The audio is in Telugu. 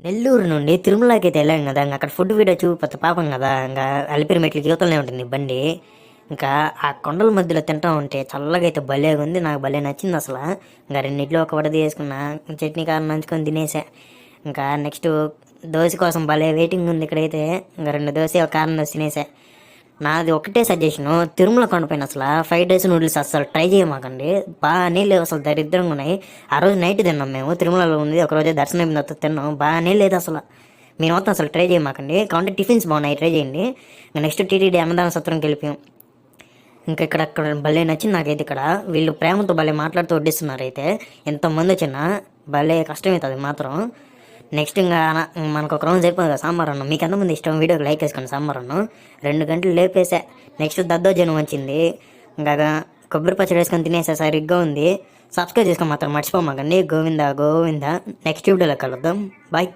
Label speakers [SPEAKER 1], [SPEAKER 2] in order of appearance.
[SPEAKER 1] నెల్లూరు నుండి తిరుమలకి అయితే వెళ్ళాం కదా, ఇంకా అక్కడ ఫుడ్ వీడియో చూపితే పాపం కదా, ఇంకా అలిపిరి మెట్ల జీవితంలో ఉంటుంది బండి. ఇంకా ఆ కొండల మధ్యలో తింటా ఉంటే చల్లగా అయితే భలేగా ఉంది, నాకు భలే నచ్చింది అసలు. ఇంకా రెండిట్లో ఒక వడది వేసుకున్నా, చట్నీ కారం నంచుకొని తినేసా. ఇంకా నెక్స్ట్ దోశ కోసం భలే వెయిటింగ్ ఉంది ఇక్కడైతే. ఇంకా 2 దోశ ఒక కారం దోశ తినేసా. నాది ఒకటే సజెషను, తిరుమల కొండపైన అసలు ఫ్రైడ్ రైస్ నూడిల్స్ అసలు ట్రై చేయమాకండి. బాగానే లేవు, అసలు దరిద్రంగా ఉన్నాయి. ఆ రోజు నైట్ తిన్నాం మేము, తిరుమలలో ఉంది ఒకరోజు దర్శనం అయిన తర్వాత తిన్నాం, బాగానే లేదు అసలు. మీరు మొత్తం అసలు ట్రై చేయమాకండి. కావాలంటే టిఫిన్స్ బాగున్నాయి, ట్రై చేయండి. నెక్స్ట్ టీటీడీ అన్నదాన సత్రంకి వెళ్ళిపోయాం. ఇంకా అక్కడ భలే నచ్చింది నాకైతే. ఇక్కడ వీళ్ళు ప్రేమతో భలే మాట్లాడుతూ వడ్డిస్తున్నారు అయితే. ఎంతమంది వచ్చినా భలే కష్టమవుతుంది మాత్రం. నెక్స్ట్ ఇంకా మనకు ఒక రౌండ్ సరిపోదు కదా సాంబార్ అన్నం. మీకు ఎంతమంది ఇష్టం వీడియోకి లైక్ వేసుకోండి. సాంబార్ అన్నం 2 గంటలు లేపేసా. నెక్స్ట్ దద్దోజనం వచ్చింది. ఇంకా కొబ్బరి పచ్చడి వేసుకొని తినేసా, సరిగ్గా ఉంది. సబ్స్క్రైబ్ చేసుకొని మాత్రం మర్చిపోమాకండి. గోవిందా గోవిందా. నెక్స్ట్ వీడియోలో కలుద్దాం. బాయ్.